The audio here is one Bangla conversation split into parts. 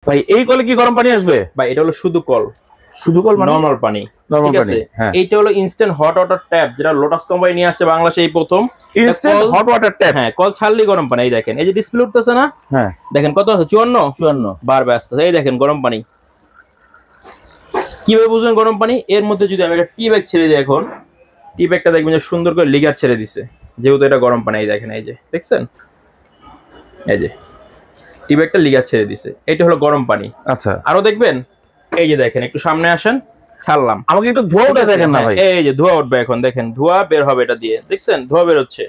ভাই এই কলে কি গরম পানি আসবে? ভাই এটা হলো শুধু কল, শুধু কল মানে নরমাল পানি। নরমাল ঠিক পানি। আছে, হ্যাঁ, এইটা হলো ইনস্ট্যান্ট হট ওয়াটার ট্যাপ, যেটা লোটাস কোম্পানি নিয়ে আসছে বাংলাদেশে এই প্রথম। Instant hot water tap. হ্যাঁ, কল ছাড়লেই গরম পানি। এই দেখেন, এই যে ডিসপ্লে উঠতেছে না, হ্যাঁ, দেখেন কত আছে, 54 54। বারবার আসতেছে। এই দেখেন গরম পানি। কিভাবে বুঝবেন গরম পানি? এর মধ্যে যদি আমি একটা টি ব্যাগ ছেড়ে দিই, এখন টি ব্যাগটা দেখবেন যে সুন্দর করে লিগার ছেড়ে দিছে, যেহেতু এটা গরম পানি। এই দেখেন, এই যে দেখছেন, এই যে টি ব্যাগটা লিগার ছেড়ে দিছে, এটা হলো গরম পানি। আচ্ছা, আরো দেখবেন, এই যে দেখেন, একটু সামনে আসেন, ছাড়লাম, আমাকে একটু ধোয়া উঠে দেখেন না ভাই। এই যে ধোঁয়া উঠবে এখন, দেখেন ধোঁয়া বের হবে এটা দিয়ে, দেখছেন ধোঁয়া বের হচ্ছে।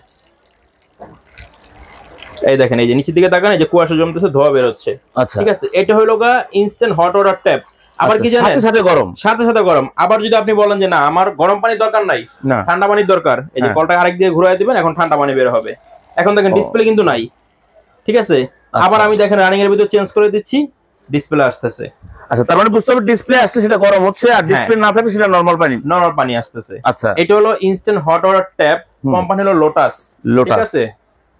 এই দেখেন, এই যে নিচের দিকে তাকান, এই যে কুয়াশা জমতেছে, ধোঁয়া বের হচ্ছে। আচ্ছা, ঠিক আছে, এটা হলো গা ইনস্ট্যান্ট হট ওয়াটার ট্যাপ। আবার কি জানেন, সাথে সাথে গরম। সাথে সাথে গরম। আবার যদি আপনি বলেন যে না, আমার গরম পানির দরকার নাই, না, ঠান্ডা পানির দরকার, এই যে হ্যাঁ। কলটা আরেক দিয়ে ঘুরাই দিবেন, এখন ঠান্ডা পানি বের হবে। এখন দেখেন ডিসপ্লে কিন্তু নাই। ঠিক আছে, আবার আমি দেখেন রানিং এর ভিতর চেঞ্জ করে দিচ্ছি, ডিসপ্লে আসতেছে। আচ্ছা, তার মানে বুঝতে হবে ডিসপ্লে আসছে সেটা গরম হচ্ছে, আর ডিসপ্লে না থাকলে সেটা নরমাল পানি। নরমাল পানি আসতেছে। আচ্ছা, এটা হলো instant hot water tap, company হলো লোটাস। ঠিক আছে,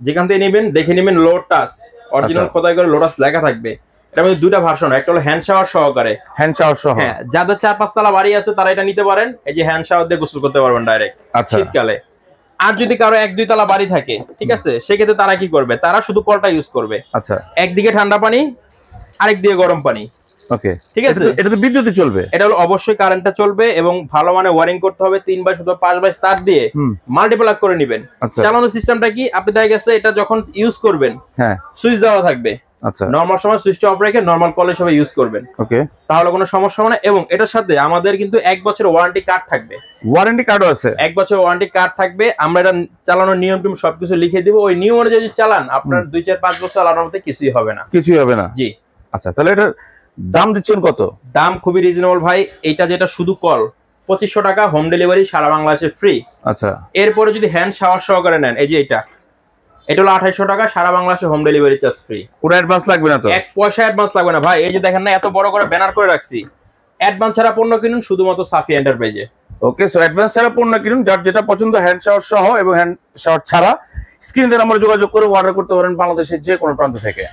যেখান থেকে নেবেন দেখে নেবেন লোটাস, অরিজিনাল খোদাই করে লোটাস লেখা থাকবে। এটার মধ্যে দুইটা ভার্সন, একটা হলো হ্যান্ড শাওয়ার সহকারে, হ্যান্ড শাওয়ার সহ। হ্যাঁ, যাদের 4-5 তলা বাড়ি আছে তারা এটা নিতে পারেন। এই যে হ্যান্ড শাওয়ার দিয়ে গোসল করতে পারবেন ডাইরেক্ট আচ্ছা, শীতকালে। আর যদি কারো 1-2 তলা বাড়ি থাকে, ঠিক আছে, সেক্ষেত্রে তারা কি করবে, তারা শুধু কলটা ইউজ করবে। আচ্ছা, একদিকে ঠান্ডা পানি, আরেক দিকে গরম পানি। ওকে, ঠিক আছে, এটা তো বিদ্যুতে চলবে। এটা হলো অবশ্যই কারেন্টটা চলবে, এবং ভালো মানে ওয়ারিং করতে হবে, 3 বাই 5 বাই তার দিয়ে মাল্টিপ্লাগ করে নেবেন। চালানোর সিস্টেমটা কি, আপনি দেখা গেছে এটা যখন ইউজ করবেন, হ্যাঁ, সুইচ দেওয়া থাকবে। আচ্ছা, নরমাল সময় সুইচটা অফ রেখে নরমাল কল হিসেবে ইউজ করবেন, ওকে, তাহলে কোনো সমস্যা হবে না। এবং এটার সাথে আমাদের কিন্তু 1 বছরের ওয়ারেন্টি কার্ড থাকবে। ওয়ারেন্টি কার্ডও আছে? 1 বছরের ওয়ারেন্টি কার্ড থাকবে। আমরা এটা চালানোর নিয়ম টিম সবকিছু লিখে দিব, ওই নিয়ম অনুযায়ী যদি চালান, আপনার 2-4-5 বছর চালানোর মধ্যে কিছুই হবে না। কিছুই হবে না? জি। আচ্ছা, তাহলে এটার দাম দিচ্ছেন কত? দাম খুবই রিজনেবল ভাই। এটা যেটা শুধু কল 2500 টাকা, হোম ডেলিভারি সারা বাংলাদেশে ফ্রি। আচ্ছা, এরপরে যদি হ্যান্ড শাওয়ার সহকারে নেন, এই যে এটা হলো 2800 টাকা, সারা বাংলাদেশে হোম ডেলিভারি চার্জ ফ্রি। পুরো অ্যাডভান্স লাগবে না তো? 1 পয়সা অ্যাডভান্স লাগবে না ভাই। এই যে দেখেন না, এত বড় করে ব্যানার করে রাখছি, অ্যাডভান্স ছাড়া পণ্য কিনুন শুধুমাত্র সাফি এন্টারপ্রাইজে। ওকে, সো অ্যাডভান্স ছাড়া পণ্য কিনুন, যার যেটা পছন্দ হ্যান্ড শাওয়ার সহ এবং হ্যান্ড শাওয়ার ছাড়া স্ক্রিনে আমরা যোগাযোগ করে অর্ডার করতে পারেন বাংলাদেশের যে কোনো প্রান্ত থেকে।